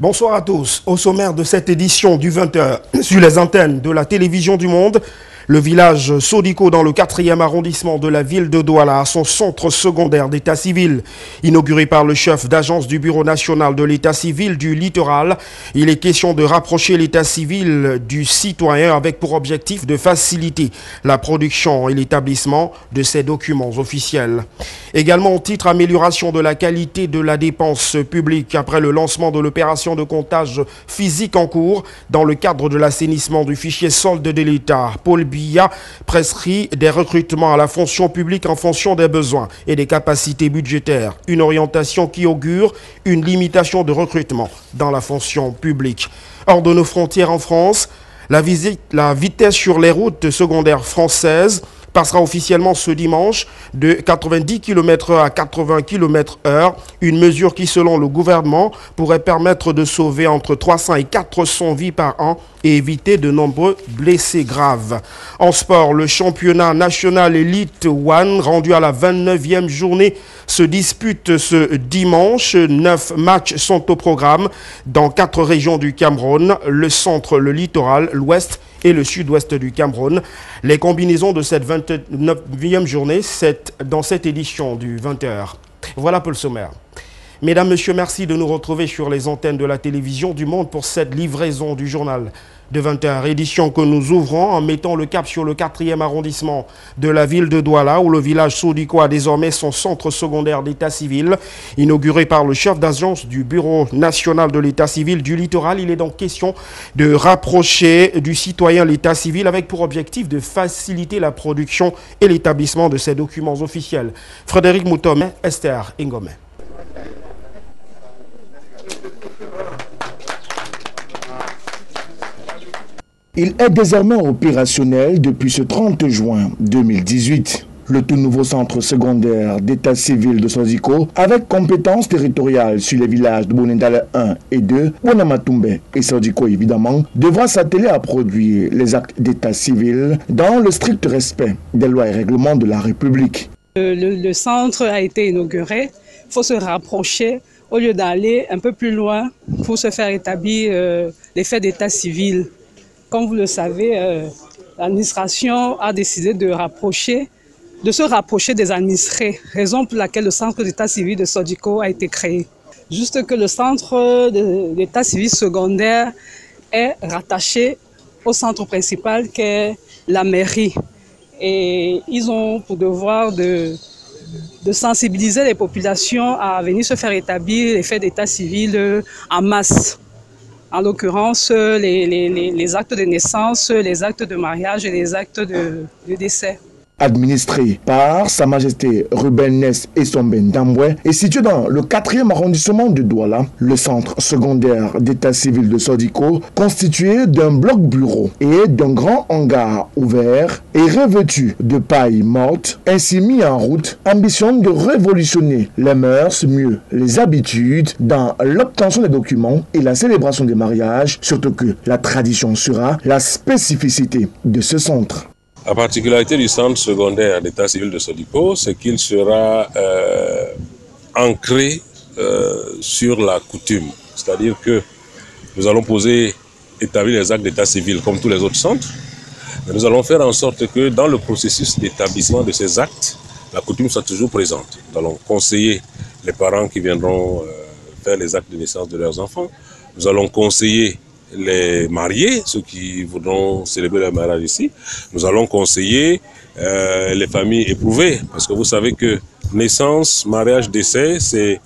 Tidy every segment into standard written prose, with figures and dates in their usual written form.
Bonsoir à tous. Au sommaire de cette édition du 20h sur les antennes de la télévision du monde, le village Sodiko dans le 4e arrondissement de la ville de Douala a son centre secondaire d'état civil. Inauguré par le chef d'agence du Bureau national de l'état civil du littoral, il est question de rapprocher l'état civil du citoyen avec pour objectif de faciliter la production et l'établissement de ces documents officiels. Également au titre amélioration de la qualité de la dépense publique après le lancement de l'opération de comptage physique en cours dans le cadre de l'assainissement du fichier solde de l'État. Paul Biya prescrit des recrutements à la fonction publique en fonction des besoins et des capacités budgétaires. Une orientation qui augure une limitation de recrutement dans la fonction publique. Hors de nos frontières en France, la vitesse sur les routes secondaires françaises passera officiellement ce dimanche de 90 km/h à 80 km/h, une mesure qui, selon le gouvernement, pourrait permettre de sauver entre 300 et 400 vies par an et éviter de nombreux blessés graves. En sport, le championnat national Elite One, rendu à la 29e journée, se dispute ce dimanche. 9 matchs sont au programme dans 4 régions du Cameroun, le centre, le littoral, l'ouest et le sud-ouest du Cameroun. Les combinaisons de cette 29e journée, c'est dans cette édition du 20h. Voilà pour le sommaire. Mesdames, Messieurs, merci de nous retrouver sur les antennes de la télévision du monde pour cette livraison du journal de 20h. Édition que nous ouvrons en mettant le cap sur le 4e arrondissement de la ville de Douala, où le village Sodiko a désormais son centre secondaire d'état civil. Inauguré par le chef d'agence du Bureau national de l'état civil du littoral, il est donc question de rapprocher du citoyen l'état civil avec pour objectif de faciliter la production et l'établissement de ces documents officiels. Frédéric Moutom, Esther Ngome. Il est désormais opérationnel depuis ce 30 juin 2018. Le tout nouveau centre secondaire d'état civil de Sodiko, avec compétences territoriales sur les villages de Bonendale 1 et 2, Bonamatumbe et Sodiko évidemment, devra s'atteler à produire les actes d'état civil dans le strict respect des lois et règlements de la République. Le centre a été inauguré, il faut se rapprocher au lieu d'aller un peu plus loin pour se faire établir les faits d'état civil. Comme vous le savez, l'administration a décidé de se rapprocher des administrés, raison pour laquelle le centre d'état civil de Sodiko a été créé. Juste que le centre d'état civil secondaire est rattaché au centre principal qu'est la mairie. Et ils ont pour devoir de sensibiliser les populations à venir se faire établir les faits d'état civil en masse. En l'occurrence, les actes de naissance, les actes de mariage et les actes de décès. Administré par Sa Majesté Ruben Ness Essombe Ndambwe et situé dans le 4e arrondissement de Douala, le centre secondaire d'état civil de Sodiko, constitué d'un bloc bureau et d'un grand hangar ouvert et revêtu de paille morte, ainsi mis en route, ambitionne de révolutionner les mœurs, mieux les habitudes dans l'obtention des documents et la célébration des mariages, surtout que la tradition sera la spécificité de ce centre. La particularité du centre secondaire d'état civil de Sodiko, c'est qu'il sera ancré sur la coutume. C'est-à-dire que nous allons établir les actes d'état civil comme tous les autres centres, mais nous allons faire en sorte que dans le processus d'établissement de ces actes, la coutume soit toujours présente. Nous allons conseiller les parents qui viendront faire les actes de naissance de leurs enfants. Nous allons conseiller les mariés, ceux qui voudront célébrer leur mariage ici. Nous allons conseiller les familles éprouvées, parce que vous savez que naissance, mariage, décès, c'est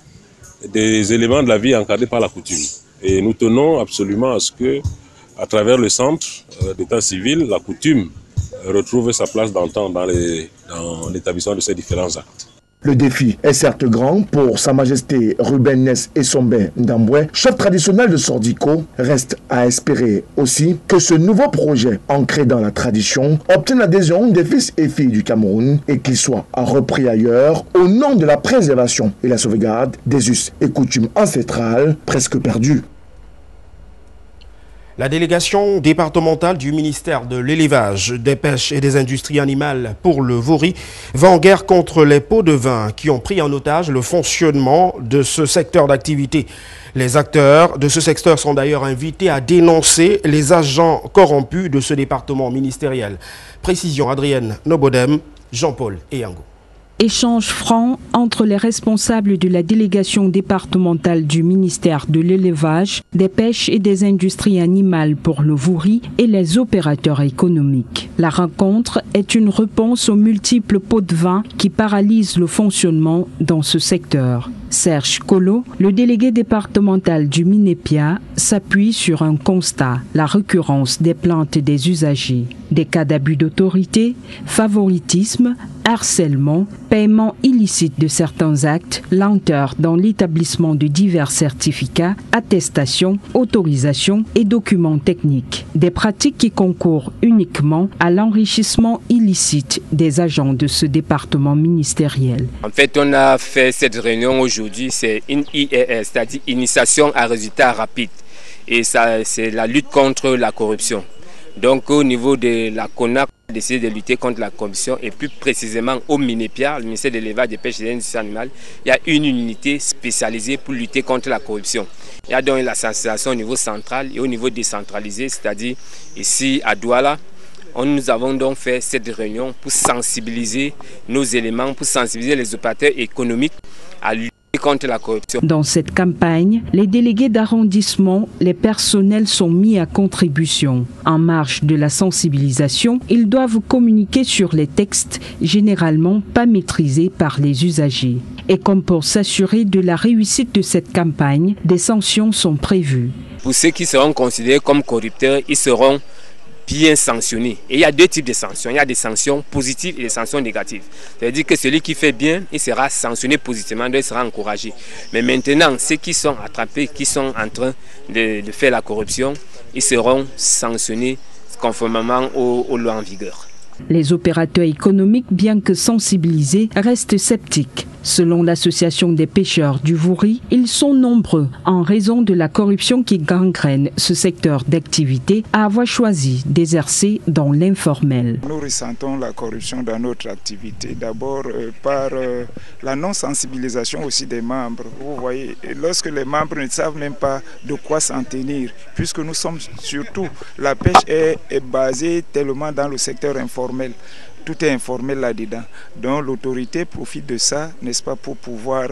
des éléments de la vie encadrés par la coutume. Et nous tenons absolument à ce que, à travers le centre d'état civil, la coutume retrouve sa place dans l'établissement de ces différents actes. Le défi est certes grand pour Sa Majesté Ruben Ness Essombe Ndambwe, chef traditionnel de Sodiko. Reste à espérer aussi que ce nouveau projet, ancré dans la tradition, obtienne l'adhésion des fils et filles du Cameroun et qu'il soit repris ailleurs au nom de la préservation et la sauvegarde des us et coutumes ancestrales presque perdus. La délégation départementale du ministère de l'élevage, des pêches et des industries animales pour le Vori va en guerre contre les pots de vin qui ont pris en otage le fonctionnement de ce secteur d'activité. Les acteurs de ce secteur sont d'ailleurs invités à dénoncer les agents corrompus de ce département ministériel. Précision Adrienne Nobodem, Jean-Paul Eyango. Échange franc entre les responsables de la délégation départementale du ministère de l'élevage, des pêches et des industries animales pour le Vouri et les opérateurs économiques. La rencontre est une réponse aux multiples pots de vin qui paralysent le fonctionnement dans ce secteur. Serge Colo, le délégué départemental du Minépia, s'appuie sur un constat, la récurrence des plaintes des usagers. Des cas d'abus d'autorité, favoritisme, harcèlement, paiement illicite de certains actes, lenteur dans l'établissement de divers certificats, attestations, autorisations et documents techniques. Des pratiques qui concourent uniquement à l'enrichissement illicite des agents de ce département ministériel. En fait, on a fait cette réunion aujourd'hui, c'est une IRS, c'est-à-dire Initiation à résultats rapides. Et ça, c'est la lutte contre la corruption. Donc au niveau de la CONAC, on a décidé de lutter contre la corruption et plus précisément au Minépia, le ministère de l'élevage, des pêches et des industries animales, il y a une unité spécialisée pour lutter contre la corruption. Il y a donc la sensibilisation au niveau central et au niveau décentralisé, c'est-à-dire ici à Douala. Nous avons donc fait cette réunion pour sensibiliser nos éléments, pour sensibiliser les opérateurs économiques à lutter contre la corruption. Dans cette campagne, les délégués d'arrondissement, les personnels sont mis à contribution. En marge de la sensibilisation, ils doivent communiquer sur les textes généralement pas maîtrisés par les usagers. Et comme pour s'assurer de la réussite de cette campagne, des sanctions sont prévues. Pour ceux qui seront considérés comme corrupteurs, ils seront bien sanctionnés. Et il y a deux types de sanctions. Il y a des sanctions positives et des sanctions négatives. C'est-à-dire que celui qui fait bien, il sera sanctionné positivement, donc il sera encouragé. Mais maintenant, ceux qui sont attrapés, qui sont en train de faire la corruption, ils seront sanctionnés conformément aux lois en vigueur. Les opérateurs économiques, bien que sensibilisés, restent sceptiques. Selon l'association des pêcheurs du Vouri, ils sont nombreux en raison de la corruption qui gangrène ce secteur d'activité à avoir choisi d'exercer dans l'informel. Nous ressentons la corruption dans notre activité, d'abord par la non-sensibilisation aussi des membres. Vous voyez, lorsque les membres ne savent même pas de quoi s'en tenir, puisque nous sommes surtout, la pêche est basée tellement dans le secteur informel. Tout est informel là-dedans. Donc l'autorité profite de ça, n'est-ce pas, pour pouvoir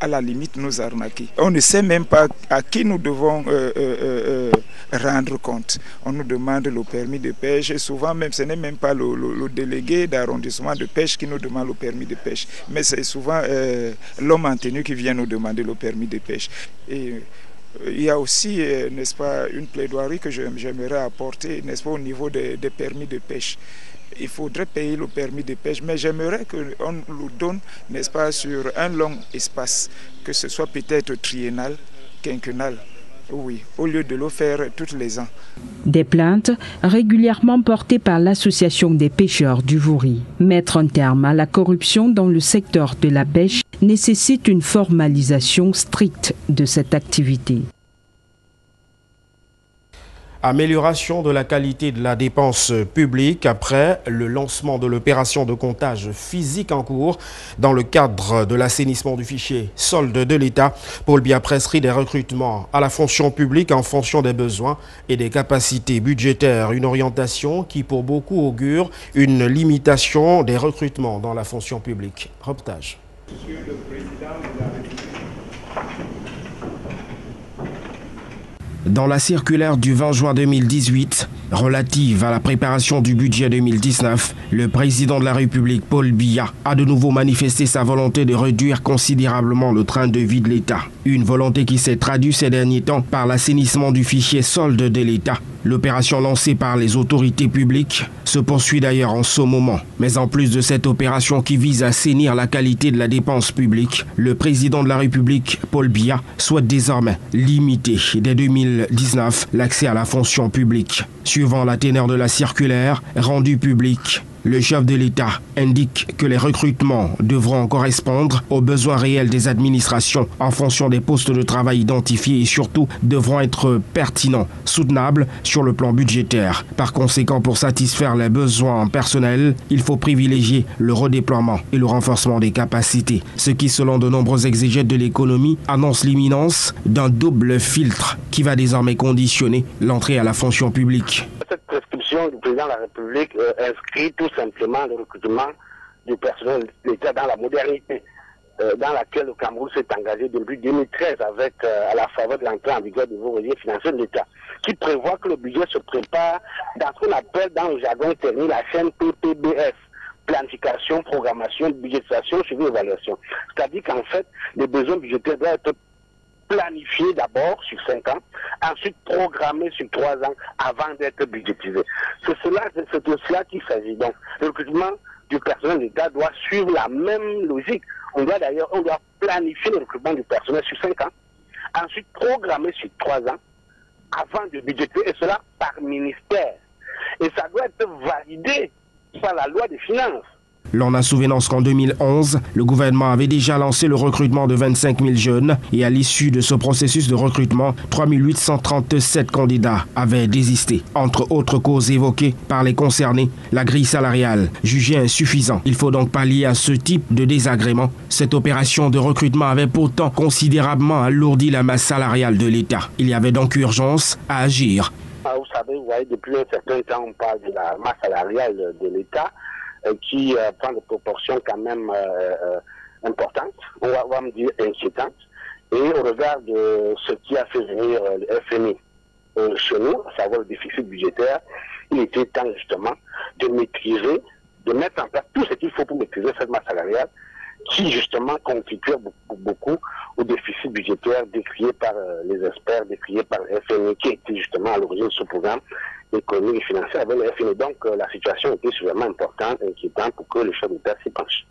à la limite nous arnaquer. On ne sait même pas à qui nous devons rendre compte. On nous demande le permis de pêche et souvent même ce n'est même pas le délégué d'arrondissement de pêche qui nous demande le permis de pêche, mais c'est souvent l'homme en tenue qui vient nous demander le permis de pêche. Et il y a aussi, n'est-ce pas, une plaidoirie que j'aimerais apporter, n'est-ce pas, au niveau des permis de pêche. Il faudrait payer le permis de pêche, mais j'aimerais qu'on le donne, n'est-ce pas, sur un long espace, que ce soit peut-être triennal, quinquennal, oui, au lieu de le faire tous les ans. Des plaintes régulièrement portées par l'association des pêcheurs du Vouri. Mettre un terme à la corruption dans le secteur de la pêche nécessite une formalisation stricte de cette activité. Amélioration de la qualité de la dépense publique après le lancement de l'opération de comptage physique en cours dans le cadre de l'assainissement du fichier solde de l'État. Paul Biya prescrit des recrutements à la fonction publique en fonction des besoins et des capacités budgétaires. Une orientation qui pour beaucoup augure une limitation des recrutements dans la fonction publique. Reportage. Monsieur le Président de la République. Dans la circulaire du 20 juin 2018, relative à la préparation du budget 2019, le président de la République, Paul Biya, a de nouveau manifesté sa volonté de réduire considérablement le train de vie de l'État. Une volonté qui s'est traduite ces derniers temps par l'assainissement du fichier solde de l'État. L'opération lancée par les autorités publiques se poursuit d'ailleurs en ce moment. Mais en plus de cette opération qui vise à assainir la qualité de la dépense publique, le président de la République, Paul Biya, souhaite désormais limiter dès 2019 l'accès à la fonction publique. Suivant la teneur de la circulaire rendue publique Le chef de l'État indique que les recrutements devront correspondre aux besoins réels des administrations en fonction des postes de travail identifiés et surtout devront être pertinents, soutenables sur le plan budgétaire. Par conséquent, pour satisfaire les besoins en personnel, il faut privilégier le redéploiement et le renforcement des capacités, ce qui, selon de nombreux exégètes de l'économie, annonce l'imminence d'un double filtre qui va désormais conditionner l'entrée à la fonction publique. Cette prescription du président de la République inscrit tout simplement le recrutement du personnel de l'État dans la modernité dans laquelle le Cameroun s'est engagé depuis 2013 avec à la faveur de l'entrée en vigueur du nouveau régime financier de l'État, qui prévoit que le budget se prépare dans ce qu'on appelle dans le jargon technique la chaîne PPBS. Planification, programmation, budgétisation, suivi, évaluation. C'est-à-dire qu'en fait, les besoins budgétaires doivent être planifiés d'abord sur 5 ans, ensuite programmés sur 3 ans avant d'être budgétisés. C'est de cela qu'il s'agit. Donc, le recrutement du personnel de l'État doit suivre la même logique. On doit planifier le recrutement du personnel sur 5 ans, ensuite programmer sur 3 ans avant de budgéter, et cela par ministère. Et ça doit être validé par la loi des finances. L'on a souvenance qu'en 2011, le gouvernement avait déjà lancé le recrutement de 25 000 jeunes et à l'issue de ce processus de recrutement, 3 837 candidats avaient désisté. Entre autres causes évoquées par les concernés, la grille salariale, jugée insuffisante. Il faut donc pallier à ce type de désagrément. Cette opération de recrutement avait pourtant considérablement alourdi la masse salariale de l'État. Il y avait donc urgence à agir. Vous savez, vous voyez, depuis un certain temps, on parle de la masse salariale de l'État qui prend des proportions quand même importantes, on va me dire inquiétantes. Et au regard de ce qui a fait venir le FMI chez nous, à savoir le déficit budgétaire, il était temps justement de maîtriser, de mettre en place tout ce qu'il faut pour maîtriser cette masse salariale qui justement contribue beaucoup au déficit budgétaire décrié par les experts, décrié par le FMI, qui était justement à l'origine de ce programme économique et financier avec le FMI. Donc la situation était suffisamment importante, inquiétante pour que le chef d'État s'y penche.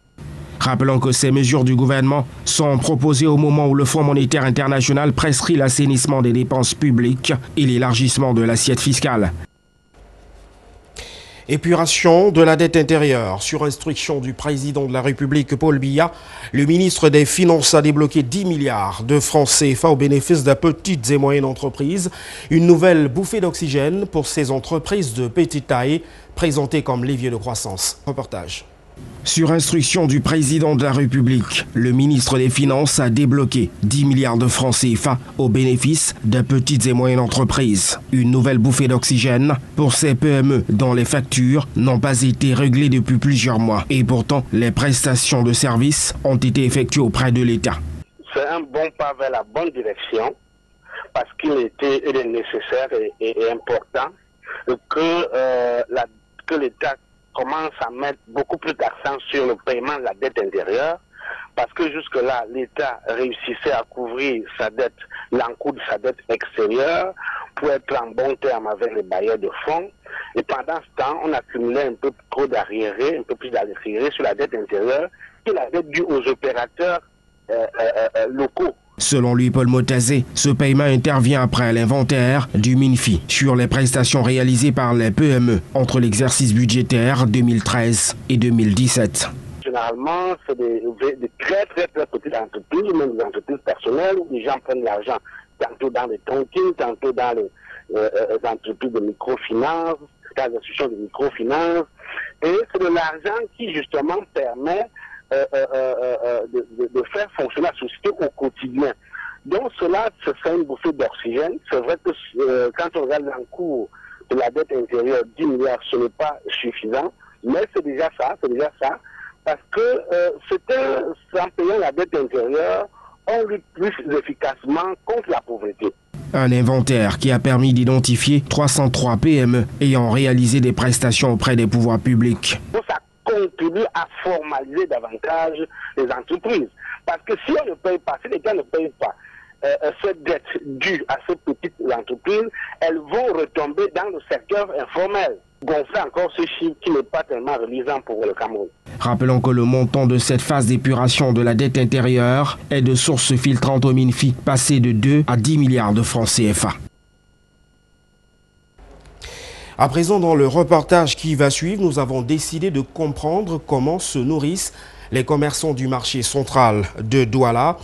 Rappelons que ces mesures du gouvernement sont proposées au moment où le Fonds monétaire international prescrit l'assainissement des dépenses publiques et l'élargissement de l'assiette fiscale. Épuration de la dette intérieure. Sur instruction du président de la République, Paul Biya, le ministre des Finances a débloqué 10 milliards de francs CFA au bénéfice des petites et moyennes entreprises. Une nouvelle bouffée d'oxygène pour ces entreprises de petite taille, présentées comme levier de croissance. Reportage. Sur instruction du président de la République, le ministre des Finances a débloqué 10 milliards de francs CFA au bénéfice des petites et moyennes entreprises. Une nouvelle bouffée d'oxygène pour ces PME dont les factures n'ont pas été réglées depuis plusieurs mois. Et pourtant, les prestations de services ont été effectuées auprès de l'État. C'est un bon pas vers la bonne direction parce qu'il est nécessaire et important que l'État commence à mettre beaucoup plus d'accent sur le paiement de la dette intérieure, parce que jusque-là, l'État réussissait à couvrir sa dette, l'encours de sa dette extérieure, pour être en bon terme avec les bailleurs de fonds. Et pendant ce temps, on accumulait un peu trop d'arriérés, un peu plus d'arriérés sur la dette intérieure, et la dette due aux opérateurs locaux. Selon lui, Paul Motazé, ce paiement intervient après l'inventaire du MINFI sur les prestations réalisées par les PME entre l'exercice budgétaire 2013 et 2017. Généralement, c'est des très petites entreprises, même des entreprises personnelles, où les gens prennent l'argent tantôt dans les tontines, tantôt dans les entreprises de microfinance, dans les institutions de microfinance. Et c'est de l'argent qui, justement, permet de faire fonctionner la société au quotidien. Donc cela, ce serait une bouffée d'oxygène. C'est vrai que quand on regarde l'encours de la dette intérieure, 10 milliards, ce n'est pas suffisant, mais c'est déjà ça, parce que en payant la dette intérieure, on lutte plus efficacement contre la pauvreté. Un inventaire qui a permis d'identifier 303 PME ayant réalisé des prestations auprès des pouvoirs publics. Ça contribue à formaliser davantage les entreprises. Parce que si on ne paye pas, si l'État ne paye pas cette dette due à ces petites entreprises, elles vont retomber dans le secteur informel. Gonfler encore ce chiffre qui n'est pas tellement relisant pour le Cameroun. Rappelons que le montant de cette phase d'épuration de la dette intérieure est de source filtrante au MINFI, passé de 2 à 10 milliards de francs CFA. À présent, dans le reportage qui va suivre, nous avons décidé de comprendre comment se nourrissent les commerçants du marché central de Douala.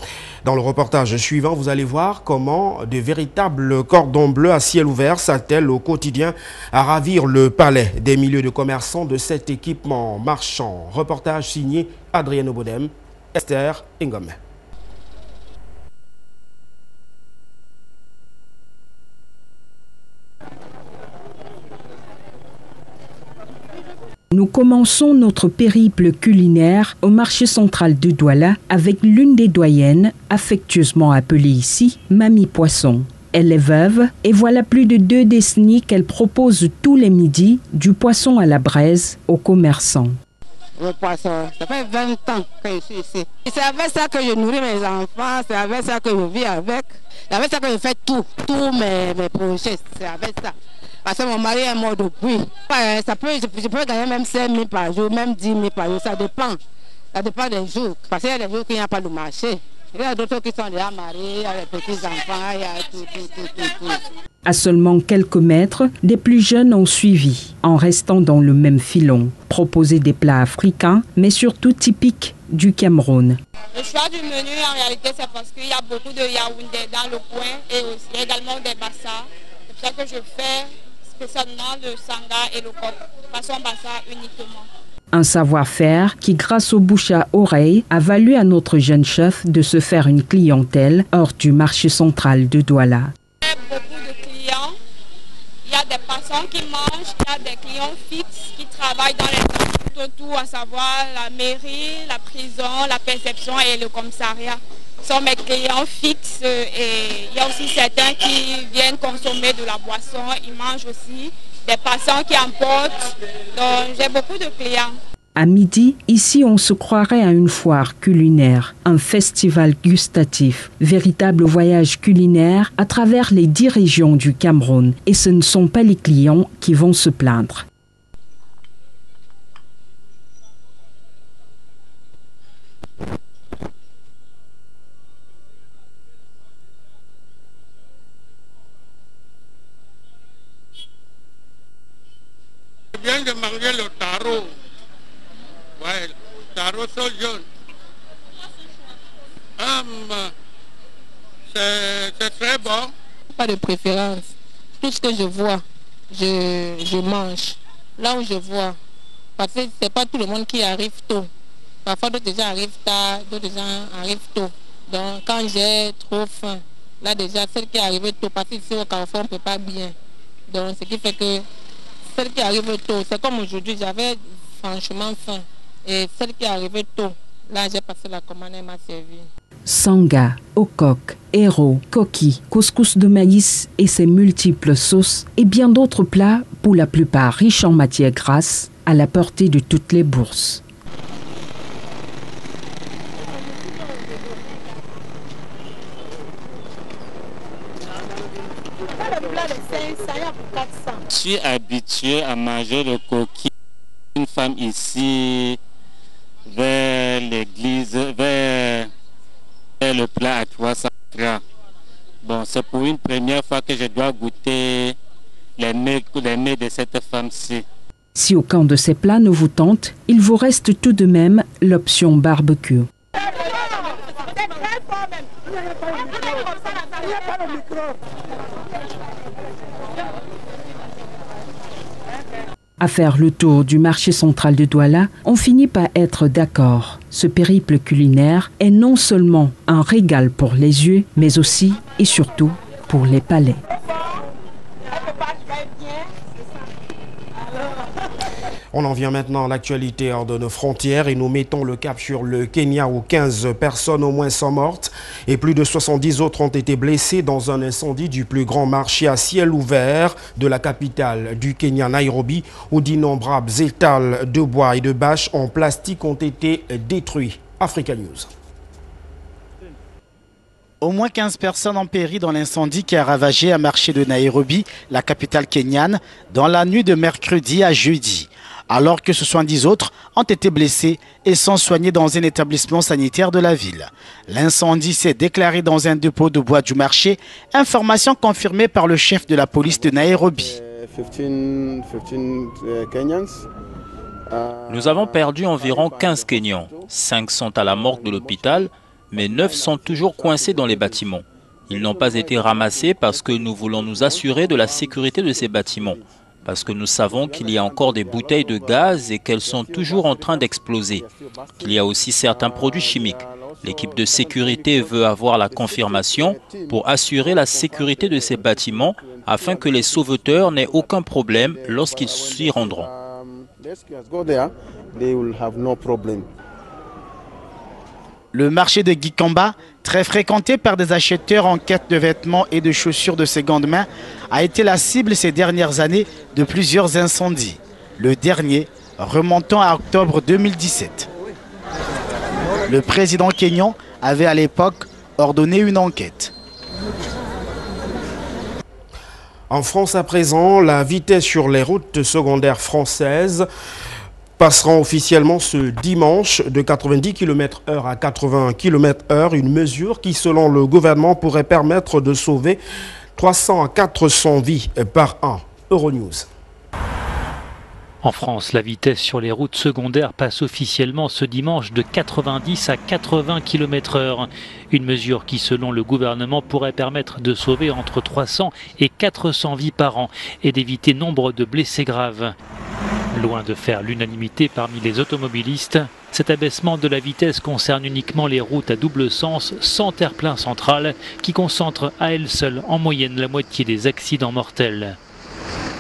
Dans le reportage suivant, vous allez voir comment de véritables cordons bleus à ciel ouvert s'attellent au quotidien à ravir le palais des milieux de commerçants de cet équipement marchand. Reportage signé Adrien Obodem, Esther Ingome. Nous commençons notre périple culinaire au marché central de Douala avec l'une des doyennes, affectueusement appelée ici Mamie Poisson. Elle est veuve et voilà plus de 2 décennies qu'elle propose tous les midis du poisson à la braise aux commerçants. Le poisson, ça fait 20 ans que je suis ici. C'est avec ça que je nourris mes enfants, c'est avec ça que je vis avec. C'est avec ça que je fais tous mes projets, c'est avec ça. Parce que mon mari est mort depuis. Je peux gagner même 5 000 par jour, même 10 000 par jour, ça dépend. Ça dépend des jours. Parce qu'il y a des jours qu'il n'y a pas de marché. Il y a d'autres qui sont déjà mariés, il y a les petits-enfants, il y a tout. À seulement quelques mètres, des plus jeunes ont suivi, en restant dans le même filon. Proposer des plats africains, mais surtout typiques du Cameroun. Le choix du menu, en réalité, c'est parce qu'il y a beaucoup de Yaoundé dans le coin et aussi également des Bassa. C'est pour ça que je fais spécialement le sanga et le coq, façon Bassa uniquement. Un savoir-faire qui, grâce au bouche à oreille, a valu à notre jeune chef de se faire une clientèle hors du marché central de Douala. Il y a beaucoup de clients, il y a des passants qui mangent, il y a des clients fixes qui travaillent dans les tout, à savoir la mairie, la prison, la perception et le commissariat. Ce sont mes clients fixes et il y a aussi certains qui viennent consommer de la boisson, ils mangent aussi. Des passants qui emportent, donc j'ai beaucoup de clients. À midi, ici on se croirait à une foire culinaire, un festival gustatif, véritable voyage culinaire à travers les 10 régions du Cameroun. Et ce ne sont pas les clients qui vont se plaindre. Je viens de manger le taro. Ouais, taro sauce jaune. C'est très bon. Pas de préférence. Tout ce que je vois, je mange. Là où je vois. Parce que c'est pas tout le monde qui arrive tôt. Parfois d'autres gens arrivent tard, d'autres gens arrivent tôt. Donc quand j'ai trop faim, là déjà celle qui est arrivée tôt, parce qu'ici au Carrefour on ne peut pas bien. Donc ce qui fait que celle qui arrive tôt, c'est comme aujourd'hui, j'avais franchement faim. Et celle qui est arrivée tôt, là j'ai passé la commande, elle m'a servi. Sanga, okok, héros, coquille, couscous de maïs et ses multiples sauces et bien d'autres plats, pour la plupart riches en matières grasses, à la portée de toutes les bourses. Je suis habitué à manger le coquille. Une femme ici, vers l'église, vers le plat à 300 francs. Bon, c'est pour une première fois que je dois goûter les mets de cette femme-ci. Si aucun de ces plats ne vous tente, il vous reste tout de même l'option barbecue. À faire le tour du marché central de Douala, on finit par être d'accord. Ce périple culinaire est non seulement un régal pour les yeux, mais aussi et surtout pour les palais. On en vient maintenant à l'actualité hors de nos frontières et nous mettons le cap sur le Kenya où 15 personnes au moins sont mortes et plus de 70 autres ont été blessées dans un incendie du plus grand marché à ciel ouvert de la capitale du Kenya, Nairobi, où d'innombrables étals de bois et de bâches en plastique ont été détruits. Africa News. Au moins 15 personnes ont péri dans l'incendie qui a ravagé un marché de Nairobi, la capitale kenyane, dans la nuit de mercredi à jeudi, alors que 70 autres ont été blessés et sont soignés dans un établissement sanitaire de la ville. L'incendie s'est déclaré dans un dépôt de bois du marché, information confirmée par le chef de la police de Nairobi. Nous avons perdu environ 15 Kenyans. 5 sont à la morgue de l'hôpital, mais 9 sont toujours coincés dans les bâtiments. Ils n'ont pas été ramassés parce que nous voulons nous assurer de la sécurité de ces bâtiments. Parce que nous savons qu'il y a encore des bouteilles de gaz et qu'elles sont toujours en train d'exploser. Il y a aussi certains produits chimiques. L'équipe de sécurité veut avoir la confirmation pour assurer la sécurité de ces bâtiments afin que les sauveteurs n'aient aucun problème lorsqu'ils s'y rendront. Le marché de Gikamba, très fréquenté par des acheteurs en quête de vêtements et de chaussures de seconde main, a été la cible ces dernières années de plusieurs incendies. Le dernier remontant à octobre 2017. Le président kényan avait à l'époque ordonné une enquête. En France à présent, la vitesse sur les routes secondaires françaises passera officiellement ce dimanche de 90 km/h à 80 km/h, une mesure qui, selon le gouvernement, pourrait permettre de sauver 300 à 400 vies par an. Euronews. En France, la vitesse sur les routes secondaires passe officiellement ce dimanche de 90 à 80 km/h. Une mesure qui, selon le gouvernement, pourrait permettre de sauver entre 300 et 400 vies par an et d'éviter nombre de blessés graves. Loin de faire l'unanimité parmi les automobilistes, cet abaissement de la vitesse concerne uniquement les routes à double sens sans terre-plein central qui concentrent à elles seules en moyenne la moitié des accidents mortels.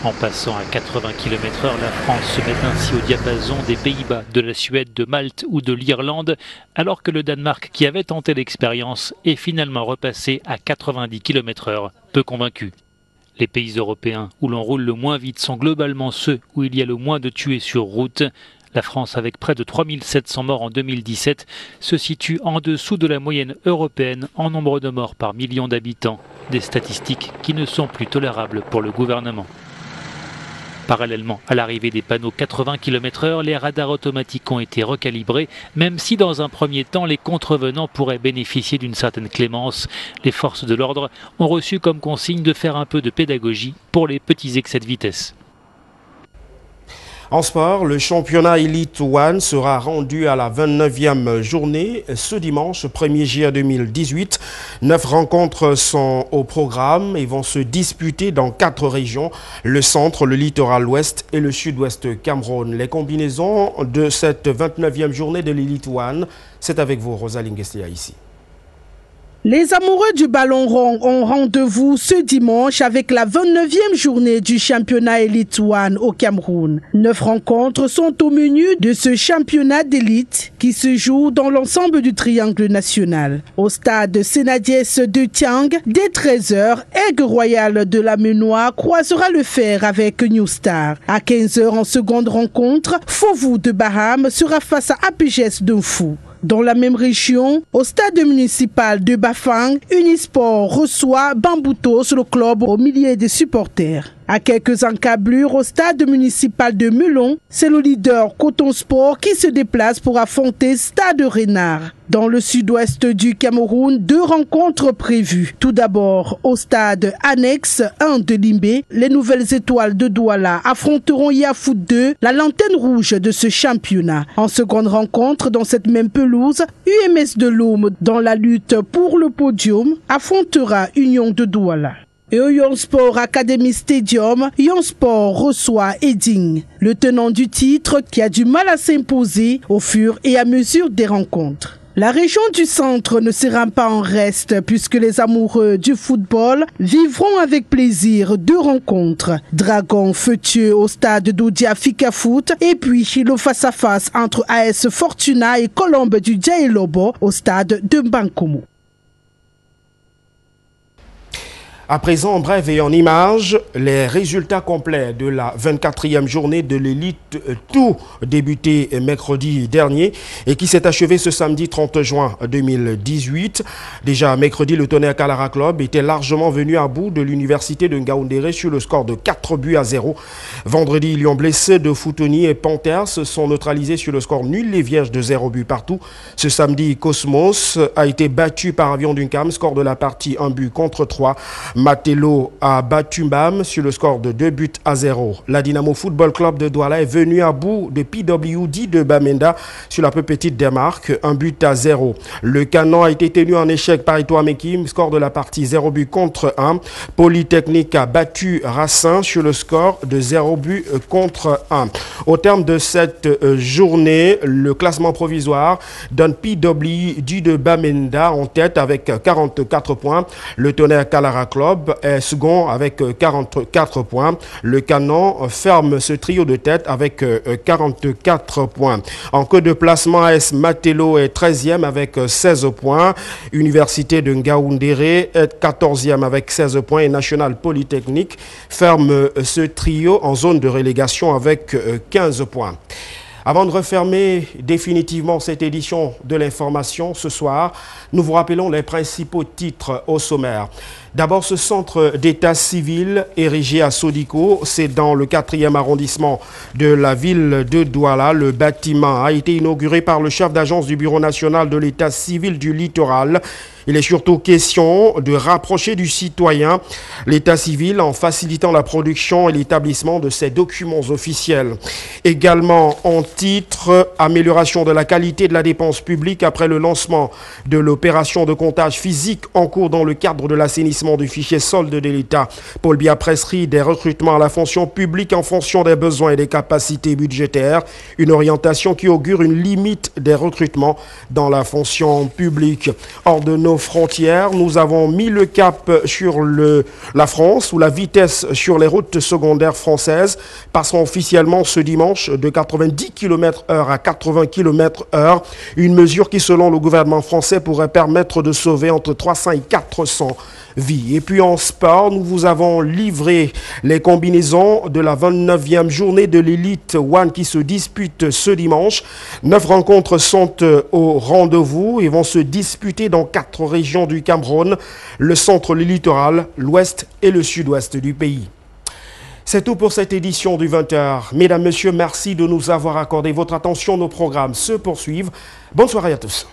En passant à 80 km/h, la France se met ainsi au diapason des Pays-Bas, de la Suède, de Malte ou de l'Irlande, alors que le Danemark, qui avait tenté l'expérience, est finalement repassé à 90 km/h, peu convaincu. Les pays européens où l'on roule le moins vite sont globalement ceux où il y a le moins de tués sur route. La France, avec près de 3700 morts en 2017, se situe en dessous de la moyenne européenne en nombre de morts par million d'habitants. Des statistiques qui ne sont plus tolérables pour le gouvernement. Parallèlement à l'arrivée des panneaux 80 km/h, les radars automatiques ont été recalibrés, même si dans un premier temps, les contrevenants pourraient bénéficier d'une certaine clémence. Les forces de l'ordre ont reçu comme consigne de faire un peu de pédagogie pour les petits excès de vitesse. En sport, le championnat Elite One sera rendu à la 29e journée ce dimanche 1er juillet 2018. 9 rencontres sont au programme et vont se disputer dans 4 régions, le centre, le littoral ouest et le sud-ouest Cameroun. Les combinaisons de cette 29e journée de l'Elite One, c'est avec vous, Rosalie Nguestia, ici. Les amoureux du ballon rond ont rendez-vous ce dimanche avec la 29e journée du championnat Elite One au Cameroun. 9 rencontres sont au menu de ce championnat d'élite qui se joue dans l'ensemble du triangle national. Au stade Sénadiès de Tiang, dès 13h, Aigle Royal de la Menoie croisera le fer avec New Star. À 15h en seconde rencontre, Fovu de Baham sera face à APGS de Fou. Dans la même région, au stade municipal de Bafang, Unisport reçoit Bamboutos, le club au milliers de supporters. À quelques encablures au stade municipal de Melon, c'est le leader Coton Sport qui se déplace pour affronter Stade Renard. Dans le sud-ouest du Cameroun, 2 rencontres prévues. Tout d'abord, au stade annexe 1 de Limbé, les Nouvelles Étoiles de Douala affronteront Yafoot 2, la lanterne rouge de ce championnat. En seconde rencontre, dans cette même pelouse, UMS de Loum, dans la lutte pour le podium, affrontera Union de Douala. Et au Yon Sport Academy Stadium, Yon Sport reçoit Edding, le tenant du titre qui a du mal à s'imposer au fur et à mesure des rencontres. La région du centre ne sera pas en reste puisque les amoureux du football vivront avec plaisir 2 rencontres. Dragon Feutieux au stade d'Oudia Fika Foot et puis le face-à-face entre AS Fortuna et Colombe du Djaïlobo au stade de Mbankomo. À présent, en bref et en images, les résultats complets de la 24e journée de l'élite tout débuté mercredi dernier et qui s'est achevé ce samedi 30 juin 2018. Déjà mercredi, le Tonnerre Kalara Club était largement venu à bout de l'université de Ngaoundéré sur le score de 4-0. Vendredi, Lyon Blessé de Foutoni et Panthers sont neutralisés sur le score nul et vierge de 0 but partout. Ce samedi, Cosmos a été battu par Avion Duncam, score de la partie 1 but contre 3. Matelo a battu Mbam sur le score de 2-0. La Dynamo Football Club de Douala est venue à bout de PWD de Bamenda sur la peu petite démarque, 1-0. Le Canon a été tenu en échec par Etoile Mekim, score de la partie 0-1. Polytechnique a battu Racine sur le score de 0-1. Au terme de cette journée, le classement provisoire donne PWD de Bamenda en tête avec 44 points. Le Tonnerre Kalara Club est second avec 44 points. Le Canon ferme ce trio de tête avec 44 points. En queue de placement, AS Matelo est 13e avec 16 points. Université de Ngaoundéré est 14e avec 16 points. Et National Polytechnique ferme ce trio en zone de relégation avec 15 points. Avant de refermer définitivement cette édition de l'information ce soir, nous vous rappelons les principaux titres au sommaire. D'abord, ce centre d'état civil érigé à Sodiko, c'est dans le 4e arrondissement de la ville de Douala. Le bâtiment a été inauguré par le chef d'agence du Bureau national de l'état civil du littoral. Il est surtout question de rapprocher du citoyen l'état civil en facilitant la production et l'établissement de ses documents officiels. Également en titre, amélioration de la qualité de la dépense publique après le lancement de l'opération de comptage physique en cours dans le cadre de l'assainissement du fichier solde de l'État. Paul Biya prescrit des recrutements à la fonction publique en fonction des besoins et des capacités budgétaires. Une orientation qui augure une limite des recrutements dans la fonction publique. Hors de nos frontières, nous avons mis le cap sur la France, où la vitesse sur les routes secondaires françaises passera officiellement ce dimanche de 90 km/h à 80 km/h. Une mesure qui, selon le gouvernement français, pourrait permettre de sauver entre 300 et 400 vies. Et puis en sport, nous vous avons livré les combinaisons de la 29e journée de l'Elite One qui se dispute ce dimanche. 9 rencontres sont au rendez-vous et vont se disputer dans 4 régions du Cameroun, le centre, le littoral, l'ouest et le sud-ouest du pays. C'est tout pour cette édition du 20h. Mesdames, Messieurs, merci de nous avoir accordé votre attention. Nos programmes se poursuivent. Bonne soirée à tous.